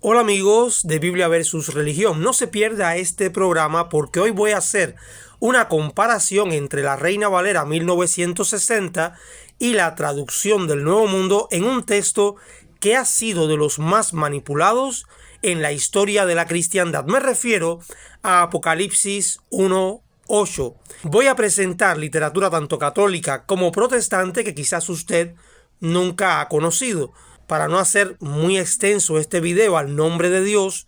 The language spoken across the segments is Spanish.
Hola amigos de Biblia versus Religión, no se pierda este programa porque hoy voy a hacer una comparación entre la Reina Valera 1960 y la traducción del Nuevo Mundo en un texto que ha sido de los más manipulados en la historia de la cristiandad. Me refiero a Apocalipsis 1:8. Voy a presentar literatura tanto católica como protestante que quizás usted nunca ha conocido. Para no hacer muy extenso este video al nombre de Dios,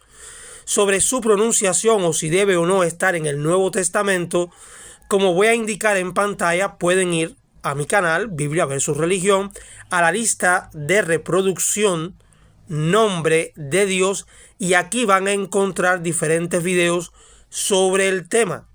sobre su pronunciación o si debe o no estar en el Nuevo Testamento, como voy a indicar en pantalla, pueden ir a mi canal, Biblia versus Religión, a la lista de reproducción, nombre de Dios, y aquí van a encontrar diferentes videos sobre el tema.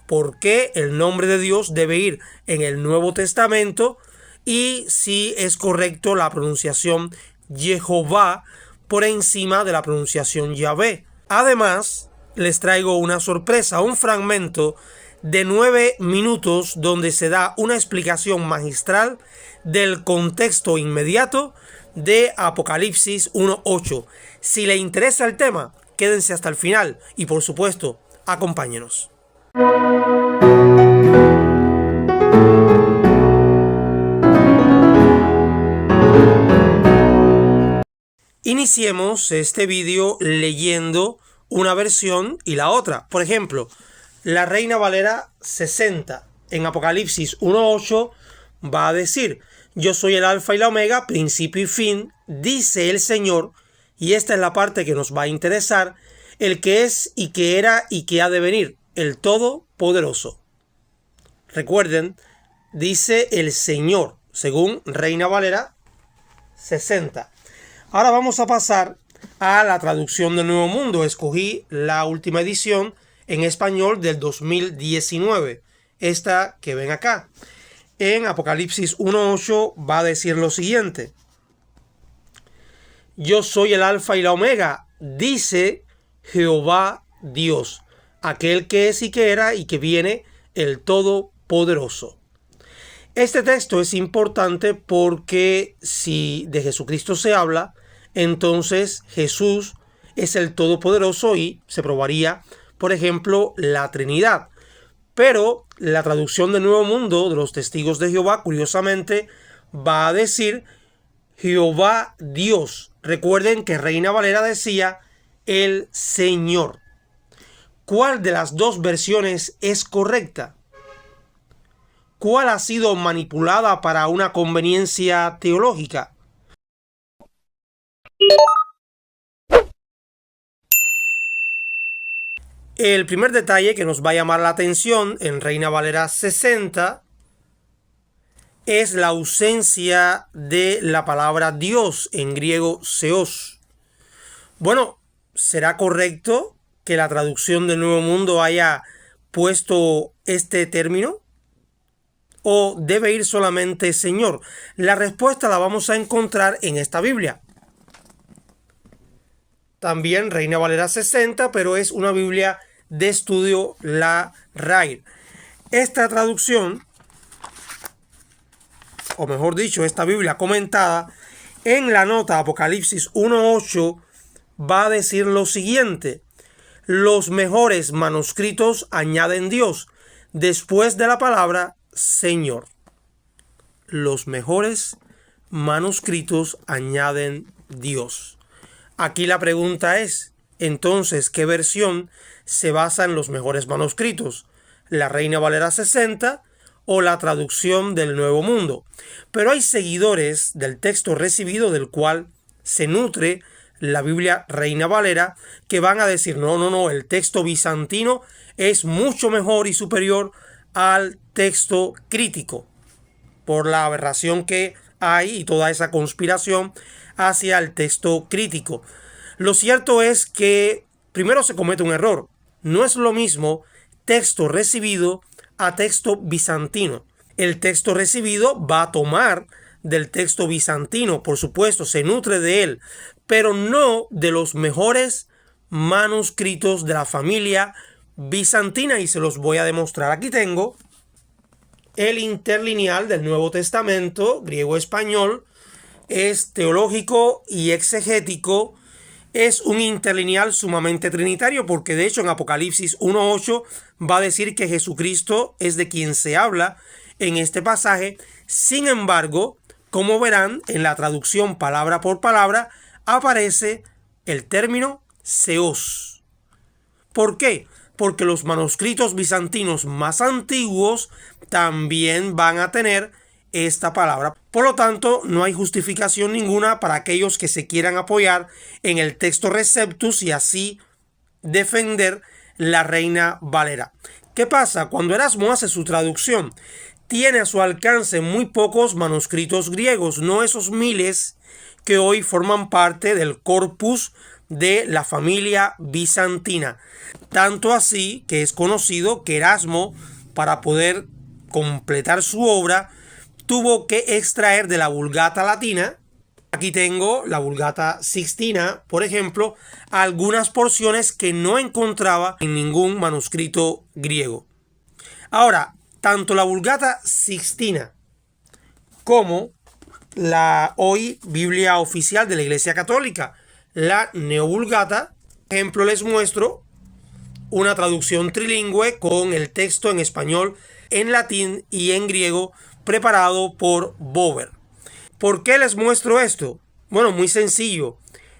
¿Por qué el nombre de Dios debe ir en el Nuevo Testamento? Y si es correcto la pronunciación Jehová por encima de la pronunciación Yahvé. Además, les traigo una sorpresa, un fragmento de 9 minutos donde se da una explicación magistral del contexto inmediato de Apocalipsis 1:8. Si le interesa el tema, quédense hasta el final y por supuesto, acompáñenos. Iniciemos este vídeo leyendo una versión y la otra. Por ejemplo, la Reina Valera 60 en Apocalipsis 1:8 va a decir: yo soy el alfa y la omega, principio y fin, dice el Señor, y esta es la parte que nos va a interesar, el que es y que era y que ha de venir, el Todopoderoso. Recuerden, dice el Señor, según Reina Valera 60. Ahora vamos a pasar a la traducción del Nuevo Mundo. Escogí la última edición en español del 2019. Esta que ven acá. En Apocalipsis 1:8 va a decir lo siguiente: yo soy el alfa y la omega, dice Jehová Dios, aquel que es y que era y que viene, el Todopoderoso. Este texto es importante porque si de Jesucristo se habla, entonces Jesús es el Todopoderoso y se probaría, por ejemplo, la Trinidad. Pero la traducción del Nuevo Mundo de los Testigos de Jehová, curiosamente, va a decir Jehová Dios. Recuerden que Reina Valera decía el Señor. ¿Cuál de las dos versiones es correcta? ¿Cuál ha sido manipulada para una conveniencia teológica? El primer detalle que nos va a llamar la atención en Reina Valera 60 es la ausencia de la palabra Dios, en griego Theos. Bueno, ¿será correcto que la traducción del Nuevo Mundo haya puesto este término? ¿O debe ir solamente Señor? La respuesta la vamos a encontrar en esta Biblia. También Reina Valera 60, pero es una Biblia de estudio, la RAIR. Esta traducción, o mejor dicho, esta Biblia comentada, en la nota Apocalipsis 1:8 va a decir lo siguiente: los mejores manuscritos añaden Dios después de la palabra Señor. Los mejores manuscritos añaden Dios. Aquí la pregunta es, entonces, ¿qué versión se basa en los mejores manuscritos? ¿La Reina Valera 60 o la traducción del Nuevo Mundo? Pero hay seguidores del texto recibido del cual se nutre la Biblia Reina Valera que van a decir, no, el texto bizantino es mucho mejor y superior al texto crítico, por la aberración que hay y toda esa conspiración hacia el texto crítico. Lo cierto es que primero se comete un error. No es lo mismo texto recibido a texto bizantino. El texto recibido va a tomar del texto bizantino, por supuesto, se nutre de él, pero no de los mejores manuscritos de la familia bizantina, y se los voy a demostrar. Aquí tengo el interlineal del Nuevo Testamento, griego-español, es teológico y exegético, es un interlineal sumamente trinitario, porque de hecho en Apocalipsis 1:8 va a decir que Jesucristo es de quien se habla en este pasaje. Sin embargo, como verán, en la traducción palabra por palabra aparece el término Seos. ¿Por qué? Porque los manuscritos bizantinos más antiguos también van a tener esta palabra. Por lo tanto, no hay justificación ninguna para aquellos que se quieran apoyar en el texto Receptus y así defender la Reina Valera. ¿Qué pasa? Cuando Erasmo hace su traducción, tiene a su alcance muy pocos manuscritos griegos, no esos miles que hoy forman parte del corpus de la familia bizantina. Tanto así que es conocido que Erasmo, para poder completar su obra, tuvo que extraer de la Vulgata latina. Aquí tengo la Vulgata Sixtina, por ejemplo, algunas porciones que no encontraba en ningún manuscrito griego. Ahora, tanto la Vulgata Sixtina como la hoy Biblia oficial de la Iglesia Católica, la Neovulgata, por ejemplo, les muestro una traducción trilingüe con el texto en español, en latín y en griego, preparado por Bover. ¿Por qué les muestro esto? Bueno, muy sencillo.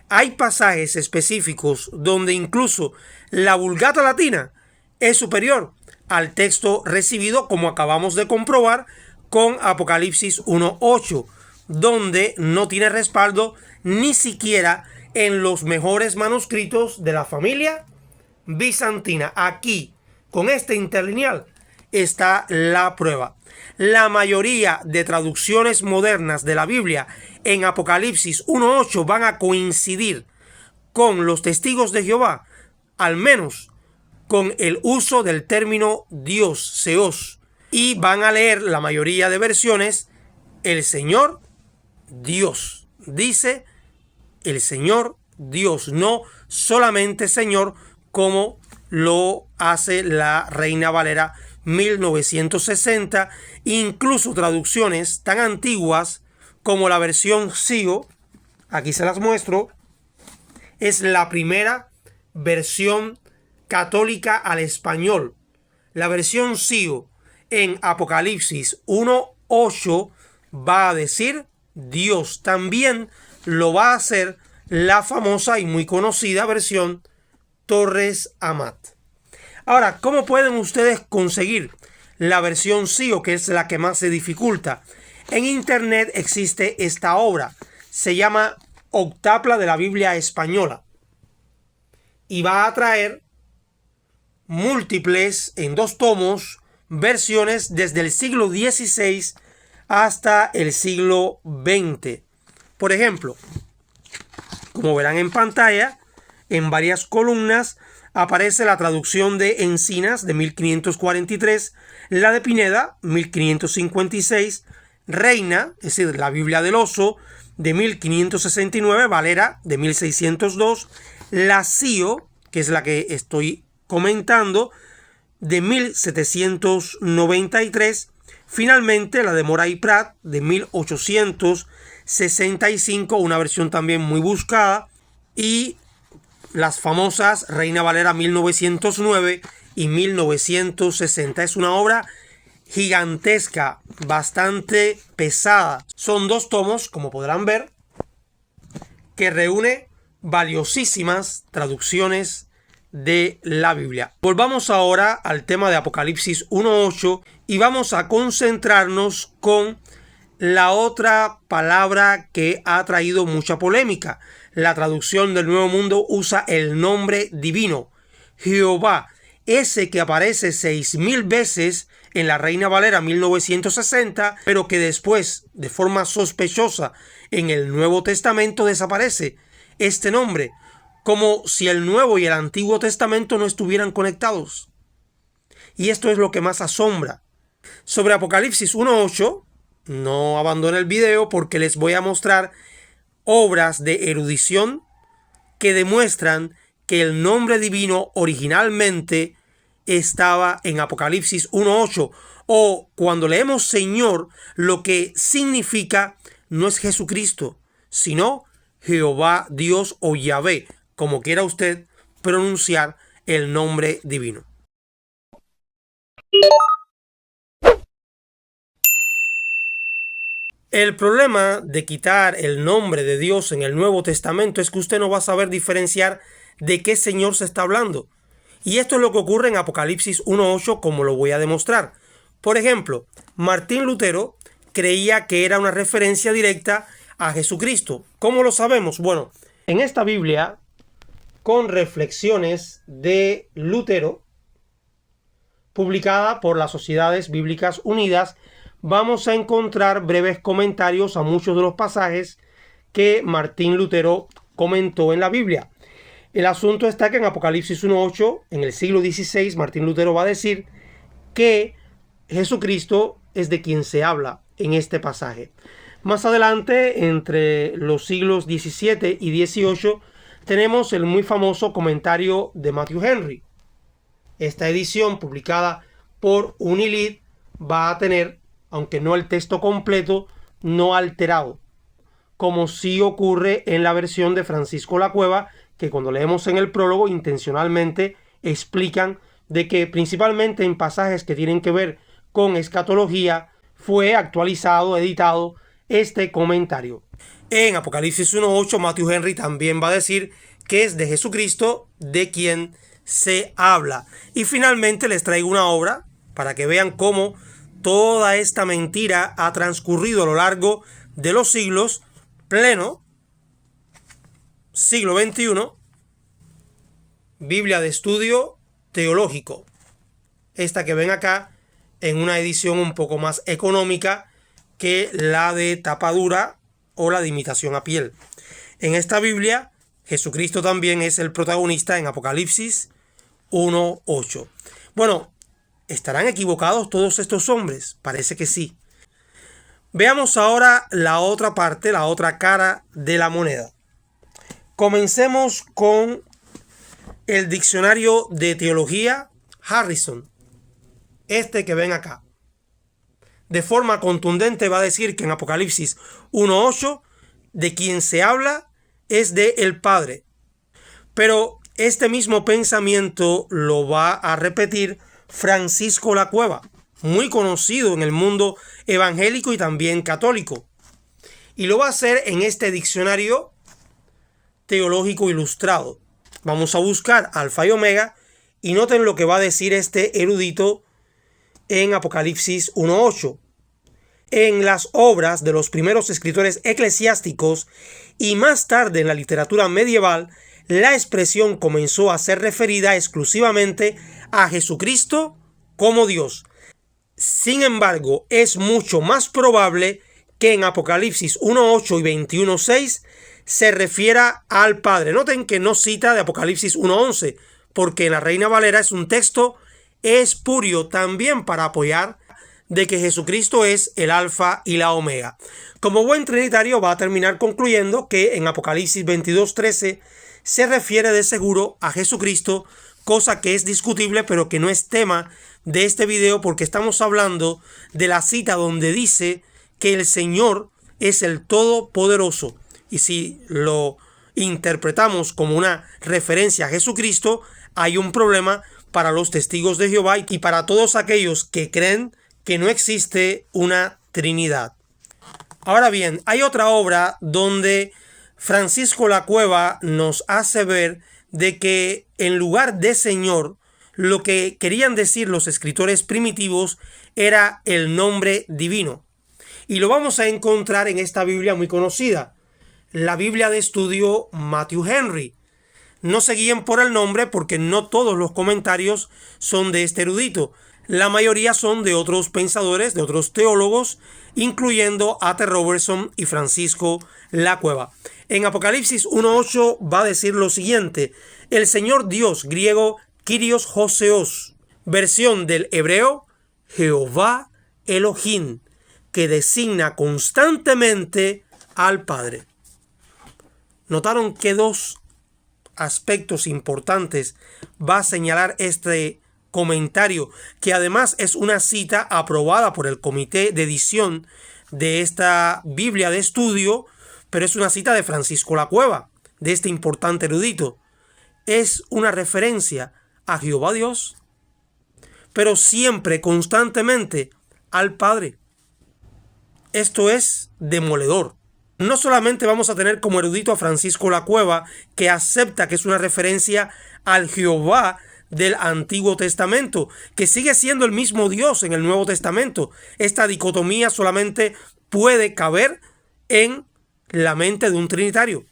Hay pasajes específicos donde incluso la Vulgata latina es superior al texto recibido, como acabamos de comprobar con Apocalipsis 1:8, donde no tiene respaldo ni siquiera en los mejores manuscritos de la familia bizantina. Aquí, con este interlineal, está la prueba. La mayoría de traducciones modernas de la Biblia en Apocalipsis 1:8 van a coincidir con los testigos de Jehová, al menos con el uso del término Dios, Seos, y van a leer la mayoría de versiones el Señor Dios. Dice el Señor Dios, no solamente Señor como lo hace la Reina Valera 1960, incluso traducciones tan antiguas como la versión SIO, aquí se las muestro, es la primera versión católica al español. La versión SIO en Apocalipsis 1:8 va a decir Dios. También lo va a hacer la famosa y muy conocida versión Torres Amat. Ahora, ¿cómo pueden ustedes conseguir la versión SIO, que es la que más se dificulta? En internet existe esta obra, se llama Octapla de la Biblia Española, y va a traer múltiples, en 2 tomos, versiones desde el siglo XVI hasta el siglo XX. Por ejemplo, como verán en pantalla, en varias columnas aparece la traducción de Encinas de 1543, la de Pineda 1556, Reina, es decir, la Biblia del Oso de 1569, Valera de 1602, la SIO, que es la que estoy comentando, de 1793, finalmente la de Moray Prat de 1865, una versión también muy buscada, y las famosas Reina Valera 1909 y 1960. Es una obra gigantesca, bastante pesada. Son 2 tomos, como podrán ver, que reúne valiosísimas traducciones de la Biblia. Volvamos ahora al tema de Apocalipsis 1:8 y vamos a concentrarnos con la otra palabra que ha traído mucha polémica. La traducción del Nuevo Mundo usa el nombre divino, Jehová, ese que aparece 6,000 veces en la Reina Valera 1960, pero que después, de forma sospechosa, en el Nuevo Testamento desaparece este nombre, como si el Nuevo y el Antiguo Testamento no estuvieran conectados. Y esto es lo que más asombra. Sobre Apocalipsis 1:8, no abandonen el video porque les voy a mostrar obras de erudición que demuestran que el nombre divino originalmente estaba en Apocalipsis 1:8, o cuando leemos Señor, lo que significa no es Jesucristo, sino Jehová Dios o Yahvé. como quiera usted pronunciar el nombre divino. El problema de quitar el nombre de Dios en el Nuevo Testamento es que usted no va a saber diferenciar de qué Señor se está hablando. Y esto es lo que ocurre en Apocalipsis 1:8, como lo voy a demostrar. Por ejemplo, Martín Lutero creía que era una referencia directa a Jesucristo. ¿Cómo lo sabemos? Bueno, en esta Biblia, con reflexiones de Lutero, publicada por las Sociedades Bíblicas Unidas, vamos a encontrar breves comentarios a muchos de los pasajes que Martín Lutero comentó en la Biblia. El asunto está que en Apocalipsis 1:8, en el siglo XVI, Martín Lutero va a decir que Jesucristo es de quien se habla en este pasaje. Más adelante, entre los siglos XVII y XVIII, tenemos el muy famoso comentario de Matthew Henry. Esta edición, publicada por Unilid, va a tener, aunque no el texto completo, no alterado, como sí ocurre en la versión de Francisco Lacueva, que cuando leemos en el prólogo intencionalmente explican de que principalmente en pasajes que tienen que ver con escatología fue actualizado, editado este comentario. En Apocalipsis 1:8, Matthew Henry también va a decir que es de Jesucristo de quien se habla. Y finalmente les traigo una obra para que vean cómo toda esta mentira ha transcurrido a lo largo de los siglos, pleno siglo XXI, Biblia de Estudio Teológico. Esta que ven acá en una edición un poco más económica que la de tapa dura o la de imitación a piel. En esta Biblia, Jesucristo también es el protagonista en Apocalipsis 1:8. Bueno, ¿estarán equivocados todos estos hombres? Parece que sí. Veamos ahora la otra parte, la otra cara de la moneda. Comencemos con el diccionario de teología Harrison. Este que ven acá. De forma contundente va a decir que en Apocalipsis 1:8 de quien se habla es de el Padre. Pero este mismo pensamiento lo va a repetir Francisco Lacueva, muy conocido en el mundo evangélico y también católico. Y lo va a hacer en este diccionario teológico ilustrado. Vamos a buscar Alfa y Omega y noten lo que va a decir este erudito en Apocalipsis 1:8. En las obras de los primeros escritores eclesiásticos y más tarde en la literatura medieval, la expresión comenzó a ser referida exclusivamente a Jesucristo como Dios. Sin embargo, es mucho más probable que en Apocalipsis 1:8 y 21:6 se refiera al Padre. Noten que no cita de Apocalipsis 1:11, porque en la Reina Valera es un texto espurio también para apoyar de que Jesucristo es el Alfa y la Omega. Como buen trinitario va a terminar concluyendo que en Apocalipsis 22:13 se refiere de seguro a Jesucristo, cosa que es discutible pero que no es tema de este video porque estamos hablando de la cita donde dice que el Señor es el Todopoderoso. Y si lo interpretamos como una referencia a Jesucristo, hay un problema para los testigos de Jehová y para todos aquellos que creen que no existe una Trinidad. Ahora bien, hay otra obra donde Francisco Lacueva nos hace ver de que en lugar de Señor, lo que querían decir los escritores primitivos era el nombre divino. Y lo vamos a encontrar en esta Biblia muy conocida, la Biblia de Estudio Matthew Henry. No se guíen por el nombre porque no todos los comentarios son de este erudito. La mayoría son de otros pensadores, de otros teólogos, incluyendo A. T. Robertson y Francisco Lacueva. En Apocalipsis 1:8 va a decir lo siguiente: el Señor Dios, griego Kyrios Joseos, versión del hebreo Jehová Elohim, que designa constantemente al Padre. ¿Notaron qué dos aspectos importantes va a señalar este comentario, que además es una cita aprobada por el comité de edición de esta Biblia de estudio, pero es una cita de Francisco Lacueva, de este importante erudito? es una referencia a Jehová Dios, pero siempre, constantemente, al Padre. Esto es demoledor. No solamente vamos a tener como erudito a Francisco La Cueva, que acepta que es una referencia al Jehová del Antiguo Testamento, que sigue siendo el mismo Dios en el Nuevo Testamento. Esta dicotomía solamente puede caber en la mente de un trinitario.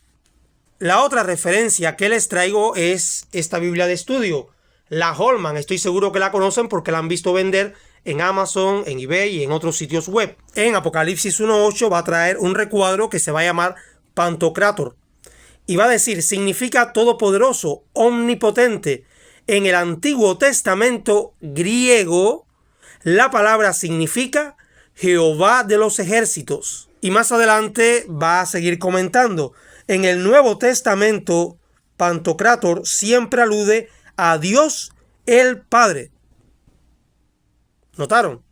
La otra referencia que les traigo es esta Biblia de estudio, la Holman. Estoy seguro que la conocen porque la han visto vender en Amazon, en eBay y en otros sitios web. En Apocalipsis 1.8 va a traer un recuadro que se va a llamar Pantocrátor. Y va a decir, significa todopoderoso, omnipotente. En el Antiguo Testamento griego, la palabra significa Jehová de los ejércitos. Y más adelante va a seguir comentando. En el Nuevo Testamento, Pantocrátor siempre alude a Dios el Padre. ¿Notaron?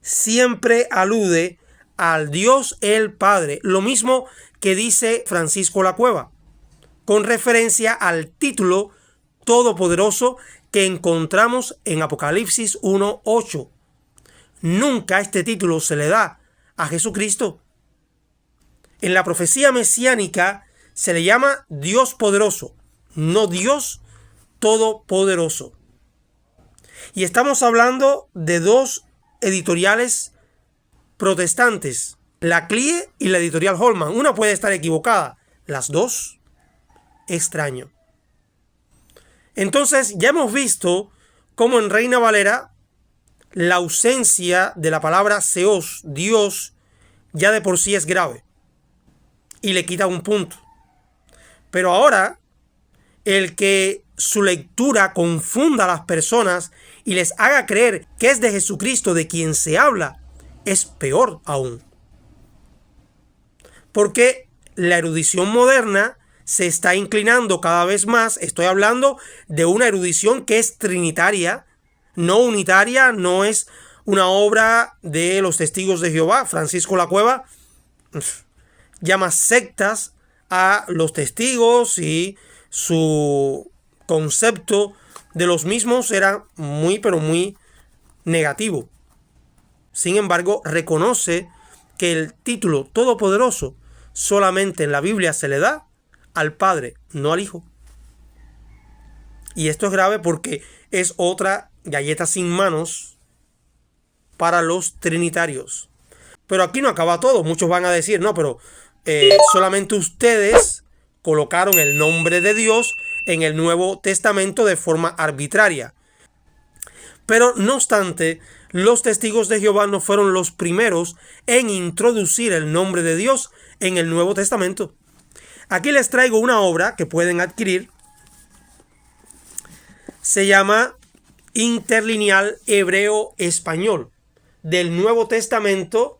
Siempre alude al Dios el Padre. Lo mismo que dice Francisco La Cueva, con referencia al título todopoderoso que encontramos en Apocalipsis 1.8. Nunca este título se le da a Jesucristo. En la profecía mesiánica se le llama Dios poderoso, no Dios todopoderoso. Y estamos hablando de dos editoriales protestantes, la CLIE y la editorial Holman. Una puede estar equivocada, las dos, extraño. Entonces ya hemos visto cómo en Reina Valera la ausencia de la palabra Seos, Dios, ya de por sí es grave y le quita un punto. Pero ahora, el que su lectura confunda a las personas y les haga creer que es de Jesucristo de quien se habla, es peor aún. Porque la erudición moderna se está inclinando cada vez más. Estoy hablando de una erudición que es trinitaria, no unitaria, no es una obra de los testigos de Jehová. Francisco La Cueva llama sectas a los testigos y su concepto de los mismos era muy, pero muy negativo. Sin embargo, reconoce que el título todopoderoso solamente en la Biblia se le da al Padre, no al Hijo. Y esto es grave porque es otra galleta sin manos para los trinitarios. Pero aquí no acaba todo. Muchos van a decir, no, pero solamente ustedes colocaron el nombre de Dios en el Nuevo Testamento de forma arbitraria. Pero no obstante, los testigos de Jehová no fueron los primeros en introducir el nombre de Dios en el Nuevo Testamento. Aquí les traigo una obra que pueden adquirir. Se llama Interlineal Hebreo-Español del Nuevo Testamento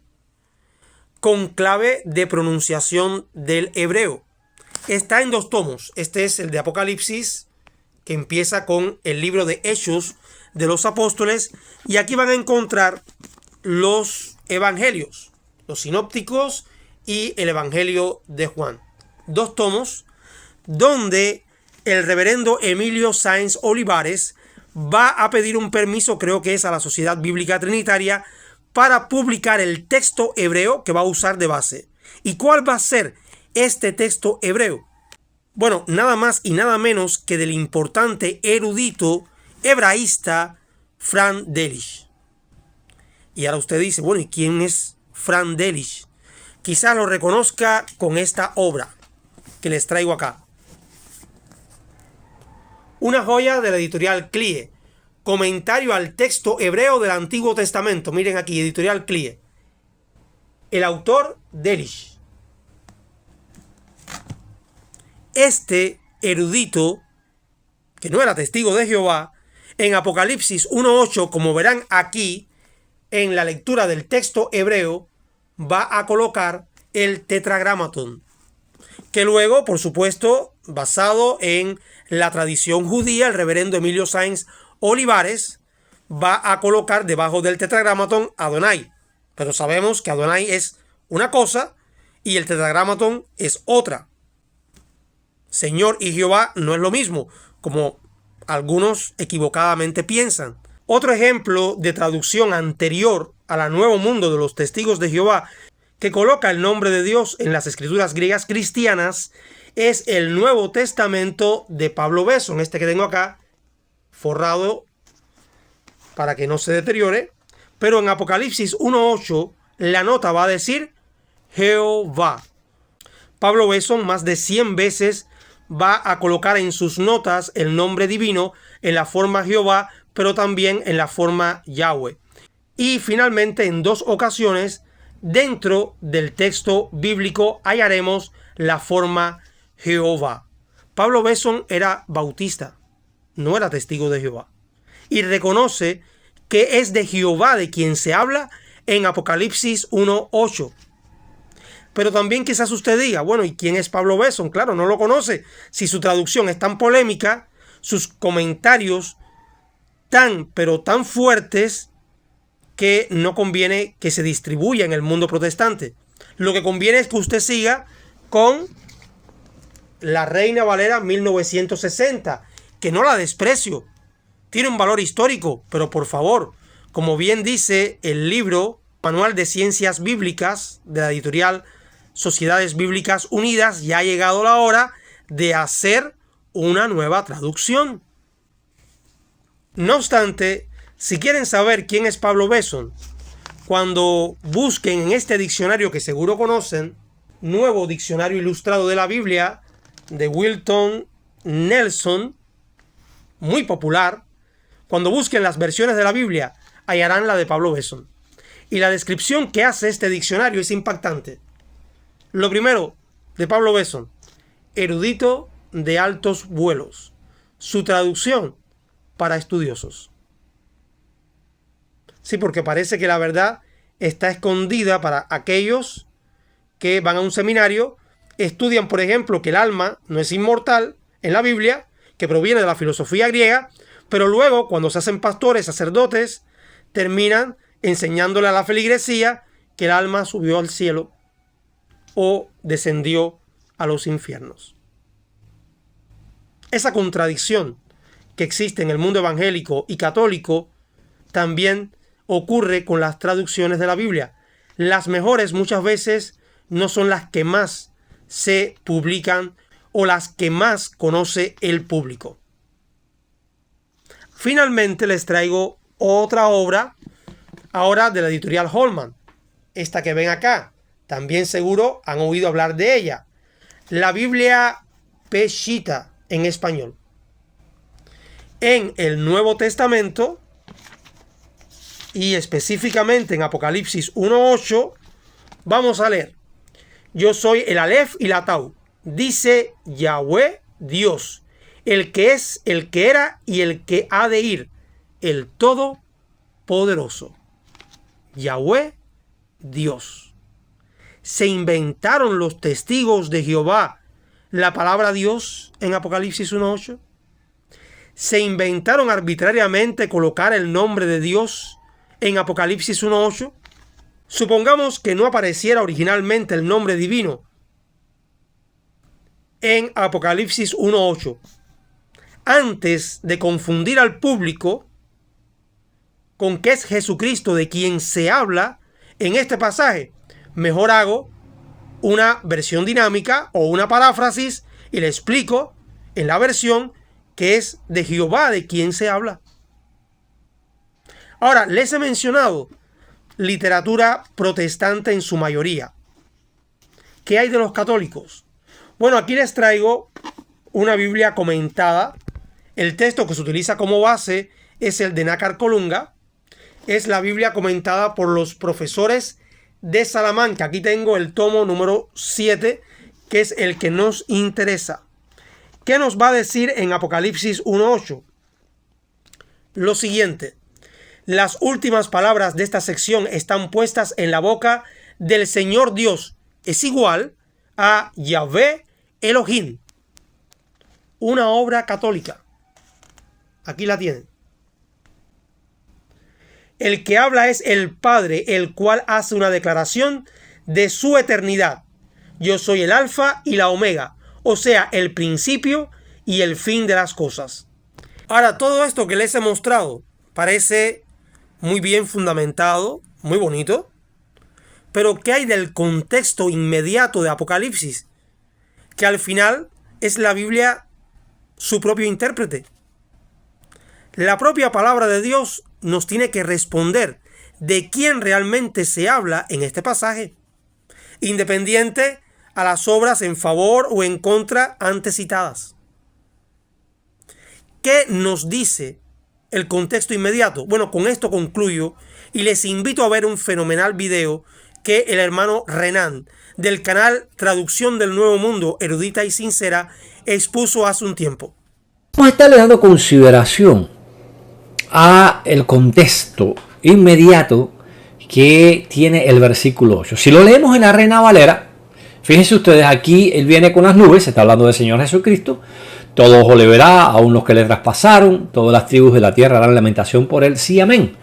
con clave de pronunciación del hebreo. Está en 2 tomos. Este es el de Apocalipsis, que empieza con el libro de Hechos de los Apóstoles, y aquí van a encontrar los evangelios, los sinópticos y el evangelio de Juan. 2 tomos donde el reverendo Emilio Sáenz Olivares va a pedir un permiso, creo que es a la Sociedad Bíblica Trinitaria, para publicar el texto hebreo que va a usar de base. ¿Y cuál va a ser este texto hebreo? Bueno, nada más y nada menos que del importante erudito hebraísta Franz Delitzsch. Y ahora usted dice, bueno, ¿y quién es Franz Delitzsch? Quizá lo reconozca con esta obra que les traigo acá. Una joya de la editorial CLIE. Comentario al texto hebreo del Antiguo Testamento. Miren aquí, editorial CLIE. El autor, Delitzsch. Este erudito, que no era testigo de Jehová, en Apocalipsis 1.8, como verán aquí, en la lectura del texto hebreo, va a colocar el tetragramatón, que luego, por supuesto, basado en la tradición judía, el reverendo Emilio Sáenz Olivares va a colocar debajo del tetragramatón Adonai. Pero sabemos que Adonai es una cosa y el tetragramatón es otra. Señor y Jehová no es lo mismo, como algunos equivocadamente piensan. Otro ejemplo de traducción anterior al Nuevo Mundo de los Testigos de Jehová que coloca el nombre de Dios en las escrituras griegas cristianas es el Nuevo Testamento de Pablo Besson, este que tengo acá, forrado para que no se deteriore, pero en Apocalipsis 1:8 la nota va a decir Jehová. Pablo Besson más de 100 veces va a colocar en sus notas el nombre divino en la forma Jehová, pero también en la forma Yahweh. Y finalmente, en 2 ocasiones, dentro del texto bíblico hallaremos la forma Jehová. Pablo Besson era bautista, no era testigo de Jehová. Y reconoce que es de Jehová de quien se habla en Apocalipsis 1:8. Pero también quizás usted diga, bueno, ¿y quién es Pablo Besson? Claro, no lo conoce. Si su traducción es tan polémica, sus comentarios pero tan fuertes, que no conviene que se distribuya en el mundo protestante. Lo que conviene es que usted siga con la Reina Valera 1960, que no la desprecio. Tiene un valor histórico, pero por favor, como bien dice el libro Manual de Ciencias Bíblicas de la editorial Sociedades Bíblicas Unidas, ya ha llegado la hora de hacer una nueva traducción. No obstante, si quieren saber quién es Pablo Besson, cuando busquen en este diccionario que seguro conocen, Nuevo Diccionario Ilustrado de la Biblia, de Wilton Nelson, muy popular, cuando busquen las versiones de la Biblia, hallarán la de Pablo Besson. Y la descripción que hace este diccionario es impactante. Lo primero, de Pablo Besson, erudito de altos vuelos. Su traducción, para estudiosos. Sí, porque parece que la verdad está escondida para aquellos que van a un seminario, estudian, por ejemplo, que el alma no es inmortal en la Biblia, que proviene de la filosofía griega, pero luego, cuando se hacen pastores, sacerdotes, terminan enseñándole a la feligresía que el alma subió al cielo o descendió a los infiernos. Esa contradicción que existe en el mundo evangélico y católico también ocurre con las traducciones de la Biblia. Las mejores muchas veces no son las que más se publican o las que más conoce el público. Finalmente les traigo otra obra, ahora de la editorial Holman. Esta que ven acá, también seguro han oído hablar de ella. La Biblia Peshitta en español. En el Nuevo Testamento, y específicamente en Apocalipsis 1:8, vamos a leer: yo soy el Aleph y la Tau, dice Yahweh Dios, el que es, el que era y el que ha de ir, el Todopoderoso. Yahweh Dios. ¿Se inventaron los testigos de Jehová la palabra Dios en Apocalipsis 1:8? ¿Se inventaron arbitrariamente colocar el nombre de Dios en Apocalipsis 1:8? Supongamos que no apareciera originalmente el nombre divino en Apocalipsis 1:8. Antes de confundir al público con que es Jesucristo de quien se habla en este pasaje, mejor hago una versión dinámica o una paráfrasis y le explico en la versión que es de Jehová de quien se habla. Ahora, les he mencionado literatura protestante en su mayoría. ¿Qué hay de los católicos? Bueno, aquí les traigo una Biblia comentada. El texto que se utiliza como base es el de Nácar Colunga. Es la Biblia comentada por los profesores de Salamanca. Aquí tengo el tomo número 7, que es el que nos interesa. ¿Qué nos va a decir en Apocalipsis 1:8? Lo siguiente: las últimas palabras de esta sección están puestas en la boca del Señor Dios. Es igual a Yahvé Elohim. Una obra católica. Aquí la tienen. El que habla es el Padre, el cual hace una declaración de su eternidad. Yo soy el Alfa y la Omega, o sea, el principio y el fin de las cosas. Ahora, todo esto que les he mostrado parece muy bien fundamentado, muy bonito, pero ¿qué hay del contexto inmediato de Apocalipsis? Que al final es la Biblia su propio intérprete. La propia palabra de Dios nos tiene que responder de quién realmente se habla en este pasaje, independiente a las obras en favor o en contra antes citadas. ¿Qué nos dice el contexto inmediato? Bueno, con esto concluyo y les invito a ver un fenomenal video que el hermano Renan del canal Traducción del Nuevo Mundo Erudita y Sincera expuso hace un tiempo. Vamos a estarle dando consideración a el contexto inmediato que tiene el versículo 8. Si lo leemos en la Reina Valera, fíjense ustedes, aquí él viene con las nubes, se está hablando del Señor Jesucristo. Todo ojo le verá, aun los que le traspasaron, todas las tribus de la tierra harán lamentación por él, sí, amén.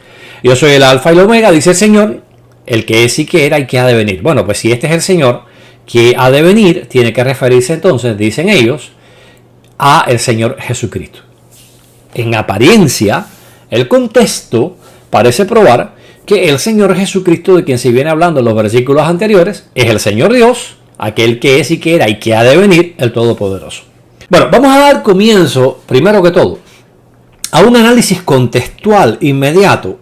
Yo soy el Alfa y el Omega, dice el Señor, el que es y que era y que ha de venir. Bueno, pues si este es el Señor que ha de venir, tiene que referirse entonces, dicen ellos, a el Señor Jesucristo. En apariencia, el contexto parece probar que el Señor Jesucristo, de quien se viene hablando en los versículos anteriores, es el Señor Dios, aquel que es y que era y que ha de venir, el Todopoderoso. Bueno, vamos a dar comienzo, primero que todo, a un análisis contextual inmediato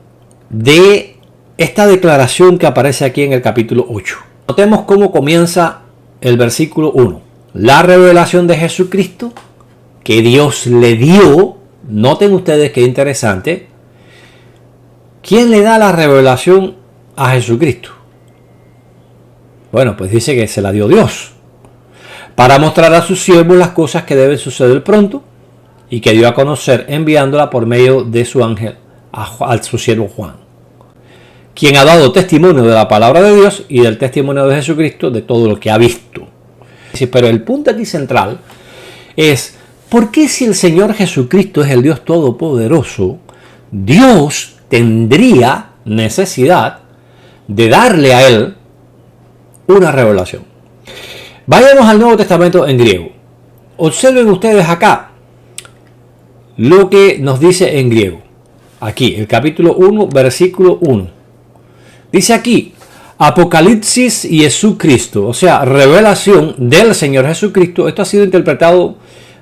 de esta declaración que aparece aquí en el capítulo 8. Notemos cómo comienza el versículo 1. La revelación de Jesucristo que Dios le dio. Noten ustedes qué interesante. ¿Quién le da la revelación a Jesucristo? Bueno, pues dice que se la dio Dios, para mostrar a sus siervos las cosas que deben suceder pronto, y que dio a conocer enviándola por medio de su ángel a su siervo Juan, quien ha dado testimonio de la palabra de Dios y del testimonio de Jesucristo de todo lo que ha visto. Pero el punto aquí central es: ¿por qué, si el Señor Jesucristo es el Dios Todopoderoso, Dios tendría necesidad de darle a él una revelación? Vayamos al Nuevo Testamento en griego. Observen ustedes acá lo que nos dice en griego. Aquí, el capítulo 1, versículo 1. Dice aquí, Apocalipsis Jesucristo, o sea, revelación del Señor Jesucristo. Esto ha sido interpretado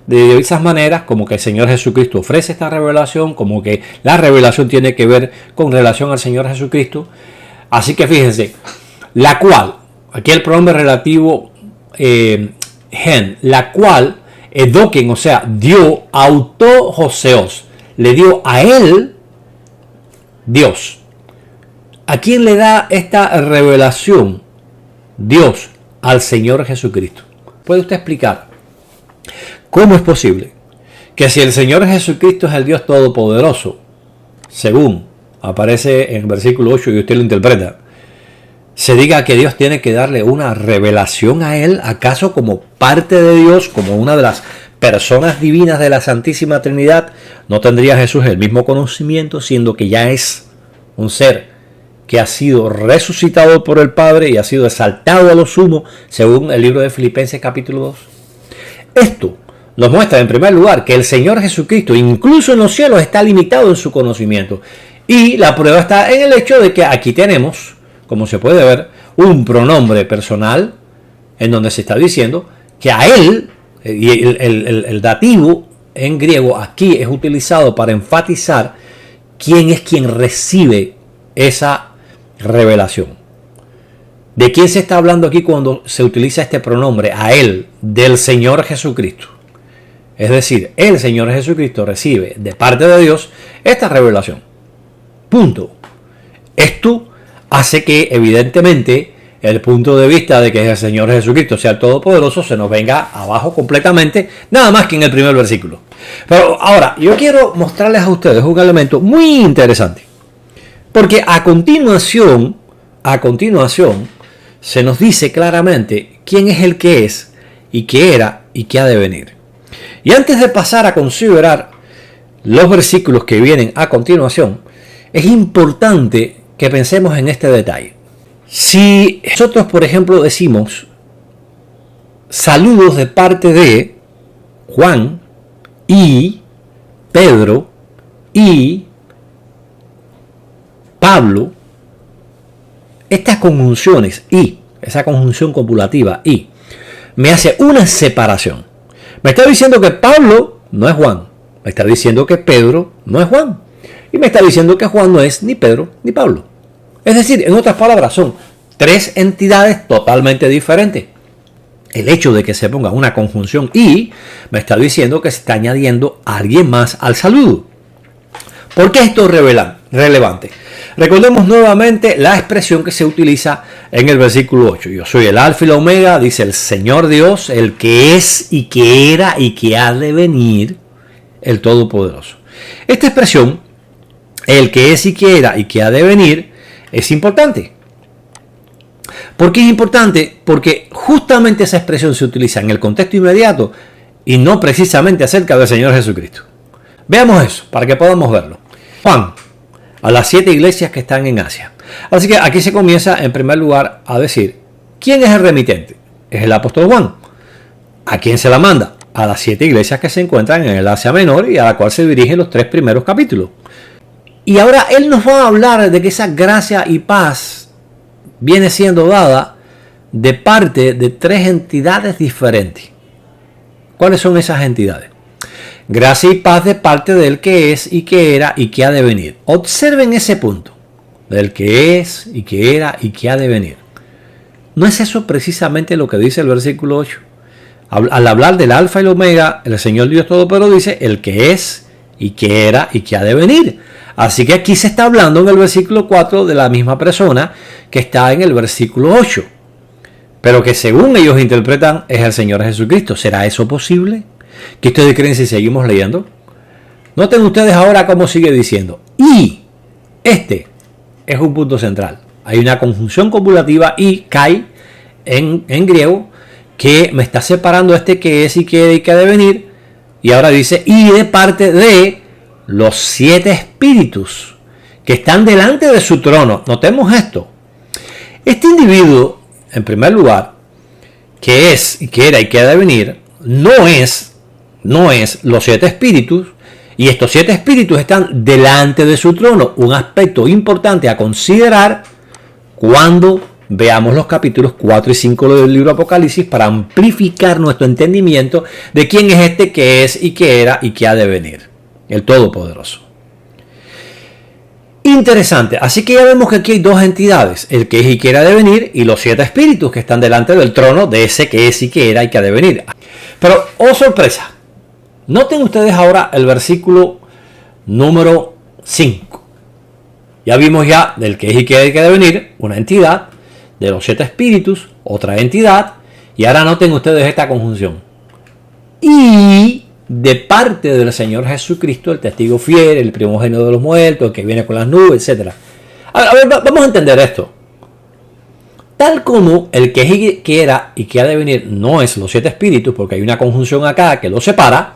de diversas maneras, como que el Señor Jesucristo ofrece esta revelación, como que la revelación tiene que ver con relación al Señor Jesucristo. Así que fíjense, la cual, aquí el pronombre relativo gen, la cual edoken, o sea, dio auto Joseos, le dio a él Dios. ¿A quién le da esta revelación? Dios, al Señor Jesucristo. ¿Puede usted explicar cómo es posible que, si el Señor Jesucristo es el Dios Todopoderoso, según aparece en el versículo 8 y usted lo interpreta, se diga que Dios tiene que darle una revelación a él? ¿Acaso como parte de Dios, como una de las personas divinas de la Santísima Trinidad, no tendría Jesús el mismo conocimiento, siendo que ya es un ser que ha sido resucitado por el Padre y ha sido exaltado a lo sumo, según el libro de Filipenses capítulo 2? Esto nos muestra, en primer lugar, que el Señor Jesucristo, incluso en los cielos, está limitado en su conocimiento. Y la prueba está en el hecho de que aquí tenemos, como se puede ver, un pronombre personal en donde se está diciendo que a él, y el dativo en griego aquí es utilizado para enfatizar quién es quien recibe esa revelación. ¿De quién se está hablando aquí cuando se utiliza este pronombre? A él, del Señor Jesucristo. Es decir, el Señor Jesucristo recibe de parte de Dios esta revelación. Punto. Esto hace que, evidentemente, el punto de vista de que el Señor Jesucristo sea el Todopoderoso se nos venga abajo completamente, nada más que en el primer versículo. Pero ahora, yo quiero mostrarles a ustedes un elemento muy interesante, porque a continuación, se nos dice claramente quién es el que es y que era y que ha de venir. Y antes de pasar a considerar los versículos que vienen a continuación, es importante que pensemos en este detalle. Si nosotros, por ejemplo, decimos saludos de parte de Juan, y Pedro y Pablo, estas conjunciones y, esa conjunción copulativa y, me hace una separación. Me está diciendo que Pablo no es Juan. Me está diciendo que Pedro no es Juan. Y me está diciendo que Juan no es ni Pedro ni Pablo. Es decir, en otras palabras, son tres entidades totalmente diferentes. El hecho de que se ponga una conjunción y me está diciendo que se está añadiendo a alguien más al saludo. ¿Por qué esto es relevante? Recordemos nuevamente la expresión que se utiliza en el versículo 8. Yo soy el alfa y la omega, dice el Señor Dios, el que es y que era y que ha de venir, el Todopoderoso. Esta expresión, el que es y que era y que ha de venir, es importante. ¿Por qué es importante? Porque justamente esa expresión se utiliza en el contexto inmediato y no precisamente acerca del Señor Jesucristo. Veamos eso para que podamos verlo. Juan, a las 7 iglesias que están en Asia. Así que aquí se comienza en primer lugar a decir, ¿quién es el remitente? Es el apóstol Juan. ¿A quién se la manda? A las 7 iglesias que se encuentran en el Asia Menor y a la cual se dirigen los 3 primeros capítulos. Y ahora él nos va a hablar de que esa gracia y paz viene siendo dada de parte de 3 entidades diferentes. ¿Cuáles son esas entidades? Gracia y paz de parte del que es y que era y que ha de venir. Observen ese punto. Del que es y que era y que ha de venir. ¿No es eso precisamente lo que dice el versículo 8? Al hablar del alfa y el omega, el Señor Dios Todopoderoso dice el que es y que era y que ha de venir. Así que aquí se está hablando en el versículo 4 de la misma persona que está en el versículo 8. Pero que según ellos interpretan es el Señor Jesucristo. ¿Será eso posible? ¿Qué ustedes creen si seguimos leyendo? Noten ustedes ahora cómo sigue diciendo. Y este es un punto central. Hay una conjunción copulativa y kai en griego que me está separando este que es y que ha de venir. Y ahora dice y de parte de los 7 espíritus que están delante de su trono. Notemos esto. Este individuo, en primer lugar, que es y que era y que ha de venir, no es los 7 espíritus, y estos 7 espíritus están delante de su trono. Un aspecto importante a considerar cuando veamos los capítulos 4 y 5 del libro Apocalipsis para amplificar nuestro entendimiento de quién es este que es y que era y que ha de venir, el Todopoderoso. Interesante, así que ya vemos que aquí hay 2 entidades, el que es y que era de venir y los 7 espíritus que están delante del trono de ese que es y que era y que ha de venir. Pero, oh sorpresa, noten ustedes ahora el versículo número 5. Ya vimos ya del que es y que era y que ha de venir, una entidad, de los 7 espíritus, otra entidad, y ahora noten ustedes esta conjunción. Y de parte del Señor Jesucristo, el testigo fiel, el primogénito de los muertos, el que viene con las nubes, etc. A ver, vamos a entender esto. Tal como el que es y que era y que ha de venir no es los 7 espíritus, porque hay una conjunción acá que lo separa,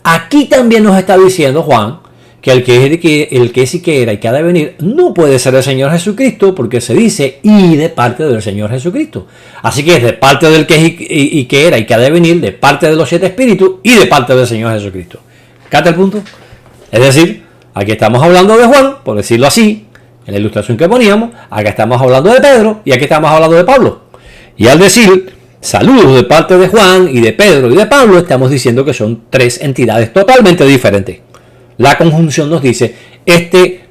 aquí también nos está diciendo Juan que el que es y que era y que ha de venir no puede ser el Señor Jesucristo, porque se dice y de parte del Señor Jesucristo. Así que es de parte del que es y que era y que ha de venir, de parte de los 7 espíritus y de parte del Señor Jesucristo. ¿Cata el punto? Es decir, aquí estamos hablando de Juan, por decirlo así, en la ilustración que poníamos, acá estamos hablando de Pedro y aquí estamos hablando de Pablo. Y al decir saludos de parte de Juan y de Pedro y de Pablo, estamos diciendo que son 3 entidades totalmente diferentes. La conjunción nos dice,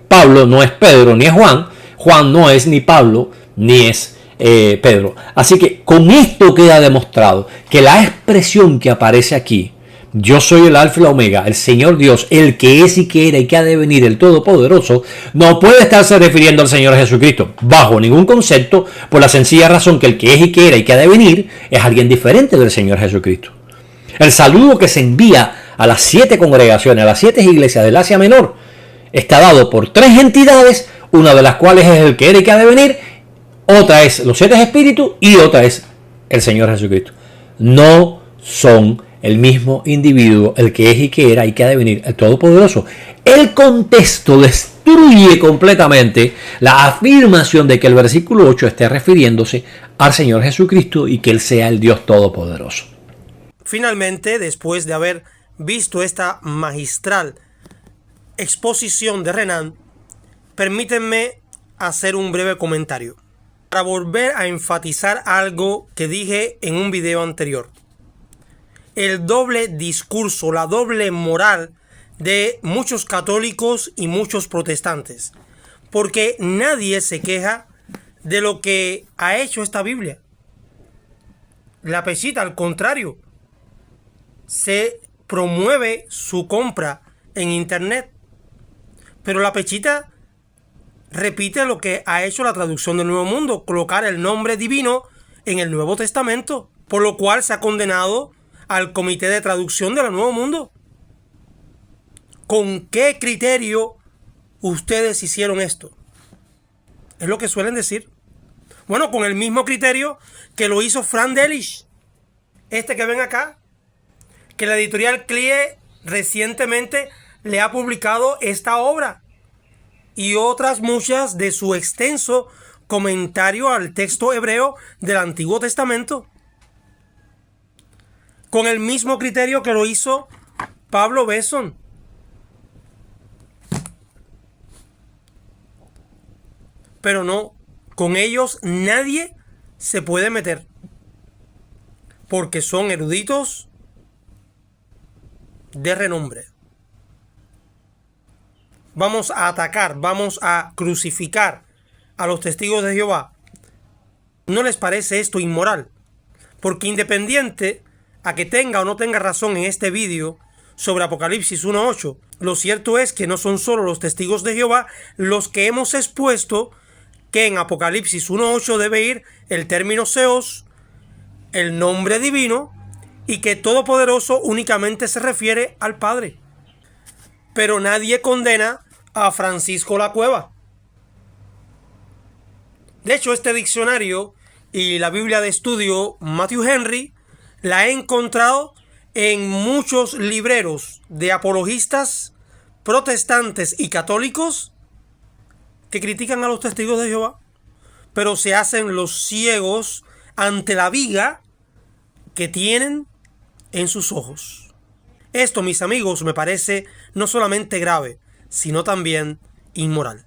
Pablo no es Pedro ni es Juan, Juan no es ni Pablo ni es Pedro. Así que con esto queda demostrado que la expresión que aparece aquí, yo soy el alfa y la omega, el Señor Dios, el que es y que era y que ha de venir, el Todopoderoso, no puede estarse refiriendo al Señor Jesucristo bajo ningún concepto, por la sencilla razón que el que es y que era y que ha de venir es alguien diferente del Señor Jesucristo. El saludo que se envía a las 7 congregaciones, a las 7 iglesias del Asia Menor, está dado por 3 entidades, una de las cuales es el que era y que ha de venir, otra es los 7 espíritus y otra es el Señor Jesucristo. No son el mismo individuo, el que es y que era y que ha de venir, el Todopoderoso. El contexto destruye completamente la afirmación de que el versículo 8 esté refiriéndose al Señor Jesucristo y que Él sea el Dios Todopoderoso. Finalmente, después de haber visto esta magistral exposición de Renan, permítanme hacer un breve comentario para volver a enfatizar algo que dije en un video anterior. El doble discurso, la doble moral de muchos católicos y muchos protestantes, porque nadie se queja de lo que ha hecho esta Biblia. La Pechita, al contrario, se promueve su compra en internet, pero la Pechita repite lo que ha hecho la traducción del Nuevo Mundo, colocar el nombre divino en el Nuevo Testamento, por lo cual se ha condenado al Comité de Traducción del Nuevo Mundo. ¿Con qué criterio ustedes hicieron esto? Es lo que suelen decir. Bueno, con el mismo criterio que lo hizo Frank Delitzsch, este que ven acá, que la editorial CLIE recientemente le ha publicado esta obra y otras muchas de su extenso comentario al texto hebreo del Antiguo Testamento. Con el mismo criterio que lo hizo Pablo Besson. Pero no, con ellos nadie se puede meter, porque son eruditos de renombre. Vamos a atacar, vamos a crucificar a los testigos de Jehová. ¿No les parece esto inmoral? Porque independiente a que tenga o no tenga razón en este vídeo sobre Apocalipsis 1:8, lo cierto es que no son solo los testigos de Jehová los que hemos expuesto que en Apocalipsis 1:8 debe ir el término Seos, el nombre divino, y que Todopoderoso únicamente se refiere al Padre. Pero nadie condena a Francisco La Cueva. De hecho, este diccionario y la Biblia de estudio Matthew Henry la he encontrado en muchos libreros de apologistas protestantes y católicos que critican a los testigos de Jehová, pero se hacen los ciegos ante la viga que tienen en sus ojos. Esto, mis amigos, me parece no solamente grave, sino también inmoral.